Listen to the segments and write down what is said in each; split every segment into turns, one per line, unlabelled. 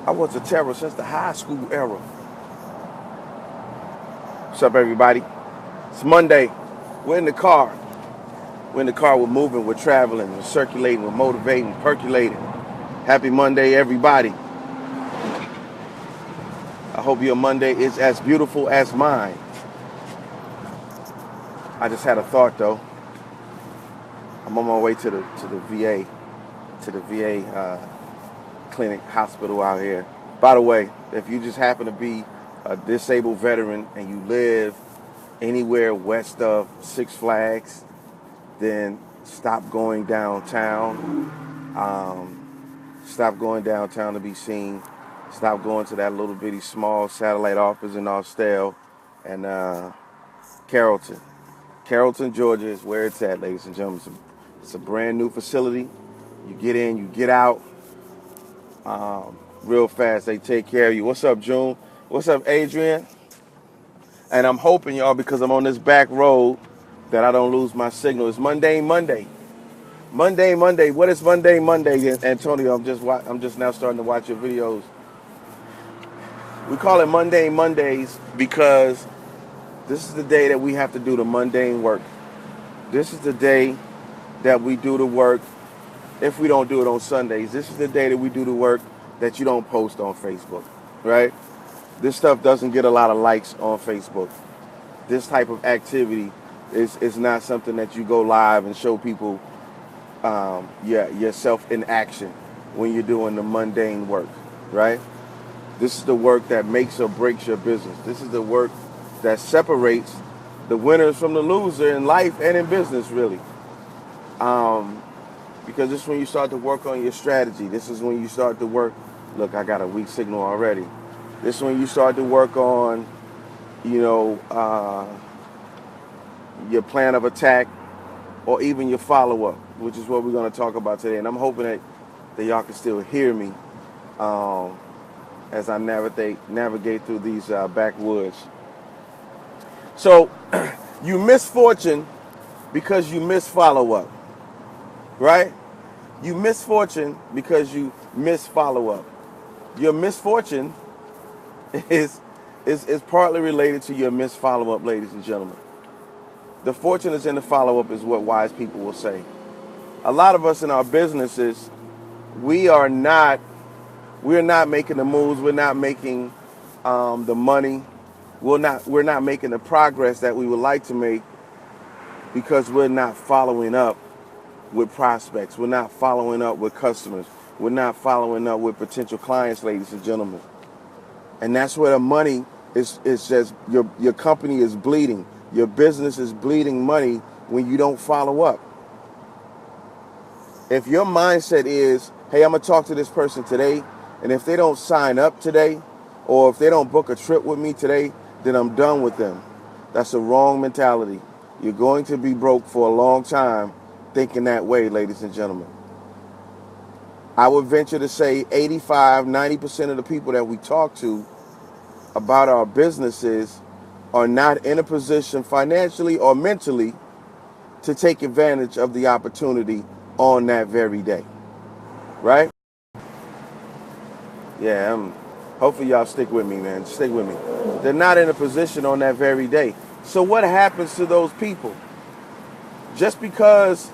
I was a terror since the high school era. What's up, everybody? It's Monday. We're in the car. We're in the car. We're moving. We're traveling. We're circulating. We're motivating. Percolating. Happy Monday, everybody. I hope your Monday is as beautiful as mine. I just had a thought, though. I'm on my way to the VA, clinic, hospital out here. By the way, if you just happen to be a disabled veteran and you live anywhere west of Six Flags, then stop going downtown. Stop going downtown to be seen. Stop going to that little bitty small satellite office in Austell and Carrollton. Carrollton, Georgia is where it's at, ladies and gentlemen. It's a brand new facility. You get in, you get out real fast. They take care of you. What's up, June? What's up, Adrian? And I'm hoping, y'all, because I'm on this back road, that I don't lose my signal. It's Monday. Monday. What is Monday? Antonio, I'm just now starting to watch your videos. We call it Mondays because this is the day that we have to do the mundane work. This is the day that we do the work if we don't do it on Sundays. This is the day that we do the work that you don't post on Facebook, right? This stuff doesn't get a lot of likes on Facebook. This type of activity is not something that you go live and show people yourself in action when you're doing the mundane work, right? This is the work that makes or breaks your business. This is the work that separates the winners from the loser in life and in business, really. Because this is when you start to work on your strategy. This is when you start to work. Look, I got a weak signal already. This is when you start to work on, your plan of attack or even your follow-up, which is what we're going to talk about today. And I'm hoping that y'all can still hear me as I navigate through these backwoods. So you miss fortune because you miss follow-up, right? You miss fortune because you miss follow-up. Your misfortune is partly related to your missed follow-up, ladies and gentlemen. The fortune is in the follow-up is what wise people will say. A lot of us in our businesses, we're not making the moves. We're not making the money. We're not making the progress that we would like to make because we're not following up with prospects. We're not following up with customers. We're not following up with potential clients, ladies and gentlemen. And that's where the money is just your company is bleeding. Your business is bleeding money when you don't follow up. If your mindset is, hey, I'm going to talk to this person today, and if they don't sign up today, or if they don't book a trip with me today, then I'm done with them. That's the wrong mentality. You're going to be broke for a long time thinking that way, ladies and gentlemen. I would venture to say 85, 90% of the people that we talk to about our businesses are not in a position financially or mentally to take advantage of the opportunity on that very day, right? Yeah, hopefully y'all stick with me, man. Stick with me. They're not in a position on that very day. So what happens to those people? Just because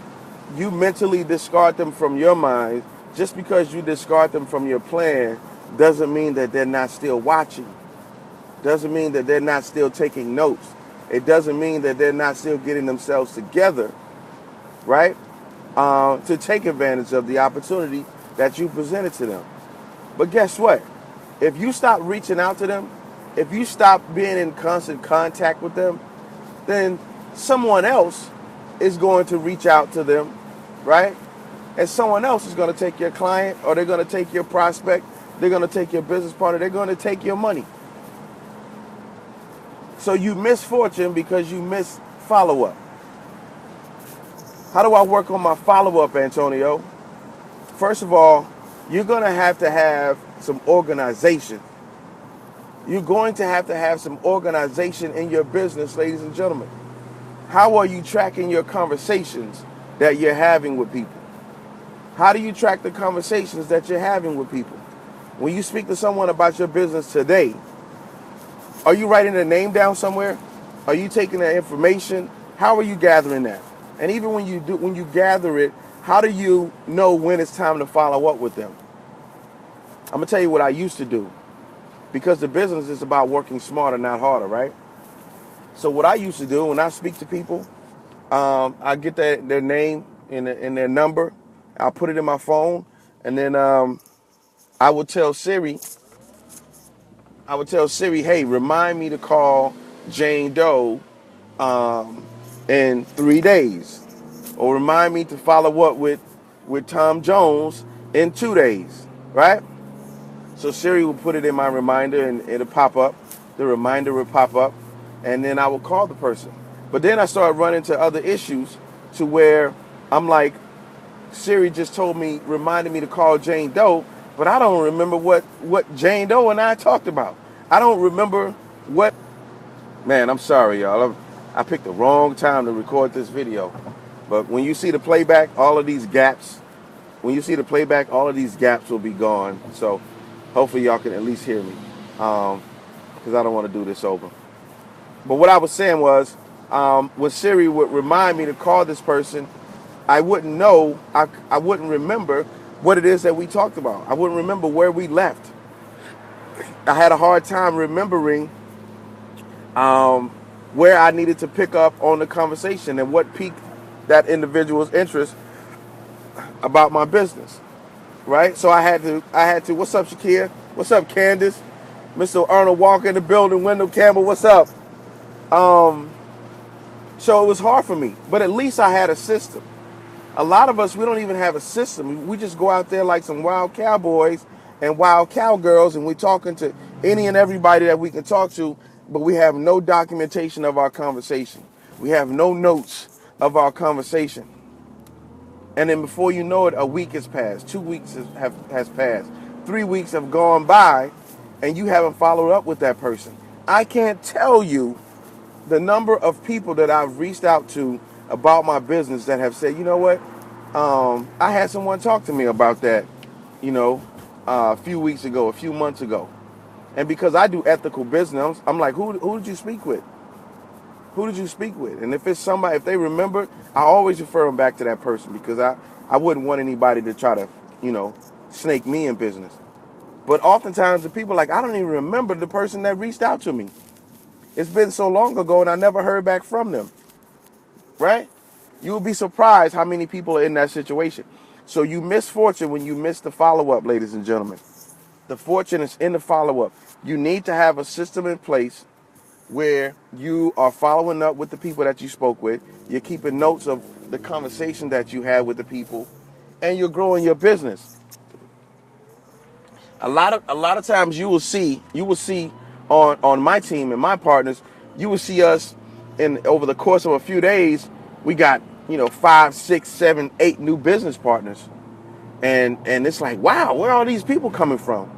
you mentally discard them from your mind, just because you discard them from your plan, doesn't mean that they're not still watching. Doesn't mean that they're not still taking notes. It doesn't mean that they're not still getting themselves together, right? To take advantage of the opportunity that you presented to them. But guess what? If you stop reaching out to them, if you stop being in constant contact with them, then someone else is going to reach out to them, right? And someone else is going to take your client, or they're going to take your prospect, they're going to take your business partner, they're going to take your money. So you miss fortune because you miss follow-up. How do I work on my follow-up, Antonio? First of all, you're going to have some organization. You're going to have some organization in your business, ladies and gentlemen. How are you tracking your conversations that you're having with people? How do you track the conversations that you're having with people? When you speak to someone about your business today, are you writing their name down somewhere? Are you taking that information? How are you gathering that? And even when you gather it, how do you know when it's time to follow up with them? I'm gonna tell you what I used to do, because the business is about working smarter, not harder, right? So what I used to do when I speak to people, I get their name and their number, I'll put it in my phone, and then I would tell Siri, hey, remind me to call Jane Doe in 3 days, or remind me to follow up with Tom Jones in 2 days, right? So Siri will put it in my reminder and it'll pop up. The reminder will pop up, and then I will call the person. But then I started running into other issues to where I'm like, Siri just told me, reminded me to call Jane Doe, but I don't remember what Jane Doe and I talked about. I don't remember what. Man, I'm sorry, y'all. I picked the wrong time to record this video. But when you see the playback, all of these gaps, all of these gaps will be gone. So hopefully y'all can at least hear me, because I don't want to do this over. But what I was saying was, when Siri would remind me to call this person, I wouldn't know, I wouldn't remember what it is that we talked about. I wouldn't remember where we left. I had a hard time remembering where I needed to pick up on the conversation and what piqued that individual's interest about my business, right? So I had to. What's up, Shakir? What's up, Candace? Mr. Arnold Walker in the building. Wendell Campbell. What's up? So it was hard for me, but at least I had a system. A lot of us, we don't even have a system. We just go out there like some wild cowboys and wild cowgirls, and we're talking to any and everybody that we can talk to, but we have no documentation of our conversation. We have no notes of our conversation. And then before you know it, a week has passed, 2 weeks has passed, 3 weeks have gone by, and you haven't followed up with that person. I can't tell you the number of people that I've reached out to about my business that have said, you know what, I had someone talk to me about that, a few weeks ago, a few months ago. And because I do ethical business, I'm like, who did you speak with? Who did you speak with? And if it's somebody, if they remember, I always refer them back to that person, because I wouldn't want anybody to try to, snake me in business. But oftentimes the people are like, I don't even remember the person that reached out to me. It's been so long ago and I never heard back from them, right? You will be surprised how many people are in that situation. So you miss fortune when you miss the follow-up, ladies and gentlemen. The fortune is in the follow-up. You need to have a system in place where you are following up with the people that you spoke with. You're keeping notes of the conversation that you had with the people, and you're growing your business. A lot of times you will see on my team and my partners, you will see us over the course of a few days, we got 5, 6, 7, 8 new business partners, and it's like, wow, where are all these people coming from?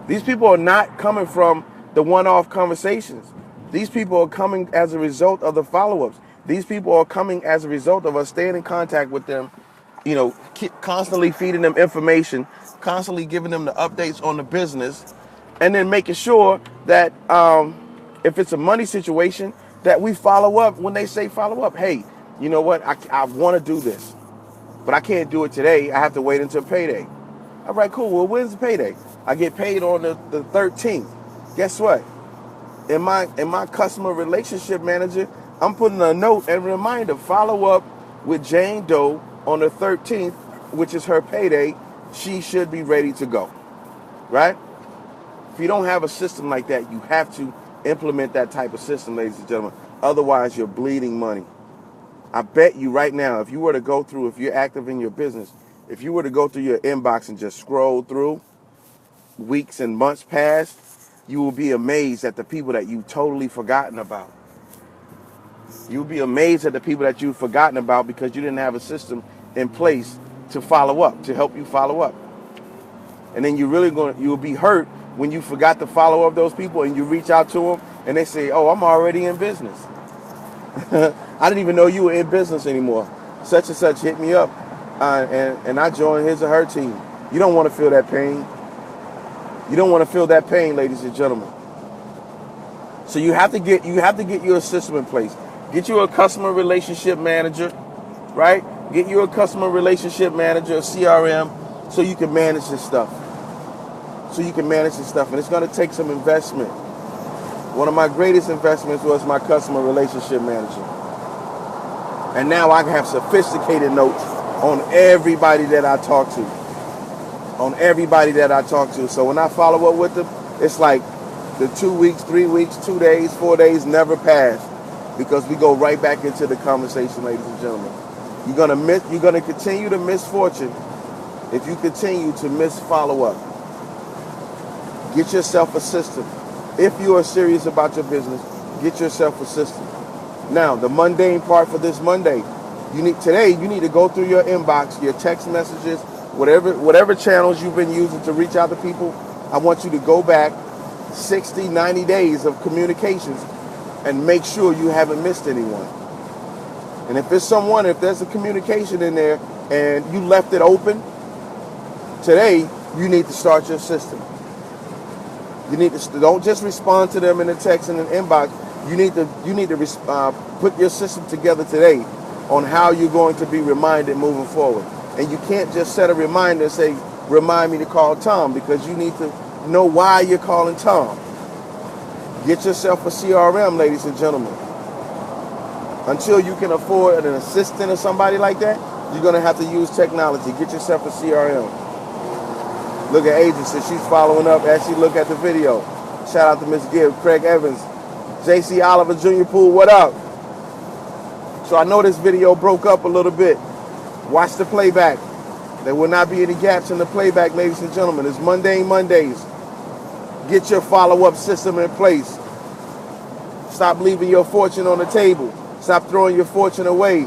These people are not coming from the one-off conversations. These people are coming as a result of the follow-ups. These people are coming as a result of us staying in contact with them, constantly feeding them information, constantly giving them the updates on the business, and then making sure that if it's a money situation, that we follow up when they say follow up. Hey, you know what? I want to do this, but I can't do it today. I have to wait until payday. All right, cool. Well, when's the payday? I get paid on the 13th. Guess what? In my customer relationship manager, I'm putting a note and reminder, follow up with Jane Doe on the 13th, which is her payday. She should be ready to go, right? If you don't have a system like that, you have to implement that type of system, ladies and gentlemen. Otherwise, you're bleeding money. I bet you right now, if you're active in your business, if you were to go through your inbox and just scroll through, weeks and months past, you will be amazed at the people that you've totally forgotten about. You'll be amazed at the people that you've forgotten about because you didn't have a system in place to follow up, to help you follow up. And then you'll be hurt when you forgot to follow up those people and you reach out to them and they say, oh, I'm already in business. I didn't even know you were in business anymore. Such and such hit me up and I joined his or her team. You don't want to feel that pain. You don't want to feel that pain, ladies and gentlemen. So you have to get your system in place. Get you a customer relationship manager, right? Get you a customer relationship manager, a CRM, so you can manage this stuff. And it's going to take some investment. One of my greatest investments was my customer relationship manager. And now I have sophisticated notes on everybody that I talk to. So when I follow up with them, it's like the 2 weeks, 3 weeks, 2 days, 4 days never pass, because we go right back into the conversation, ladies and gentlemen. You're gonna continue to miss fortune if you continue to miss follow-up. Get yourself a system. If you are serious about your business, get yourself a system. Now, the mundane part for this Monday, you need to go through your inbox, your text messages, whatever channels you've been using to reach out to people. I want you to go back 60, 90 days of communications and make sure you haven't missed anyone. And if there's a communication in there and you left it open, today you need to start your system. Don't just respond to them in the text and the inbox. You need to put your system together today on how you're going to be reminded moving forward. And you can't just set a reminder and say, remind me to call Tom, because you need to know why you're calling Tom. Get yourself a CRM, ladies and gentlemen. Until you can afford an assistant or somebody like that, you're going to have to use technology. Get yourself a CRM. Look at Agency. She's following up as she look at the video. Shout out to Miss Gibb, Craig Evans, JC Oliver Jr. Poole, what up? So I know this video broke up a little bit. Watch the playback. There will not be any gaps in the playback, ladies and gentlemen. It's Mundane Mondays. Get your follow-up system in place. Stop leaving your fortune on the table. Stop throwing your fortune away,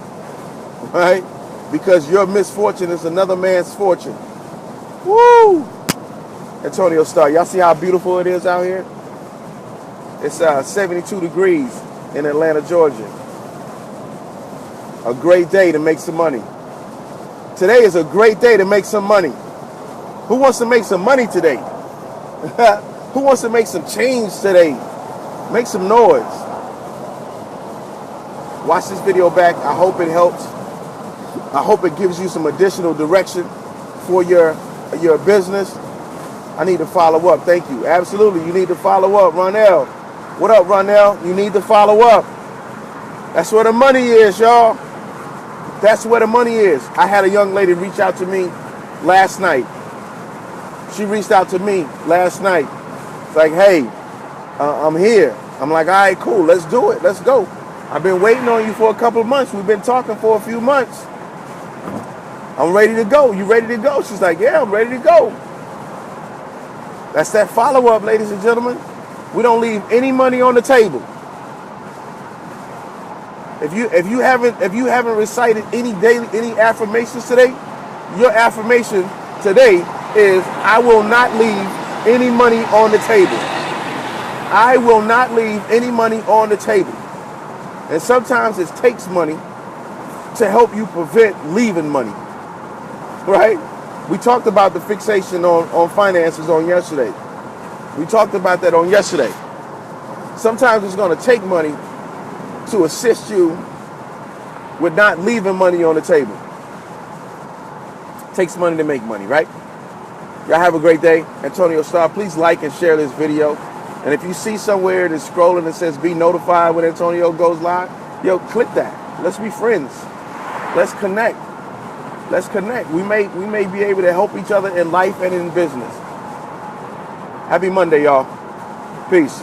right? Because your misfortune is another man's fortune. Woo! Antonio Starr, y'all see how beautiful it is out here? It's 72 degrees in Atlanta, Georgia. A great day to make some money. Today is a great day to make some money. Who wants to make some money today? Who wants to make some change today? Make some noise. Watch this video back. I hope it helps. I hope it gives you some additional direction for your business. I need to follow up. Thank you. Absolutely, you need to follow up. Ronell. What up, Ronell? You need to follow up. That's where the money is, y'all. That's where the money is. I had a young lady reach out to me last night. She reached out to me last night. It's like, hey, I'm here. I'm like, all right, cool. Let's do it. Let's go. I've been waiting on you for a couple of months. We've been talking for a few months. I'm ready to go. You ready to go? She's like, yeah, I'm ready to go. That's that follow-up, ladies and gentlemen. We don't leave any money on the table. If you haven't recited any affirmations today, your affirmation today is, I will not leave any money on the table. I will not leave any money on the table. And sometimes it takes money to help you prevent leaving money. Right? We talked about the fixation on finances on yesterday. We talked about that on yesterday. Sometimes it's going to take money to assist you with not leaving money on the table. It takes money to make money, right? Y'all have a great day. Antonio Starr, please like and share this video. And if you see somewhere that's scrolling that says be notified when Antonio goes live, yo, click that. Let's be friends. Let's connect. Let's connect. We may be able to help each other in life and in business. Happy Monday, y'all. Peace.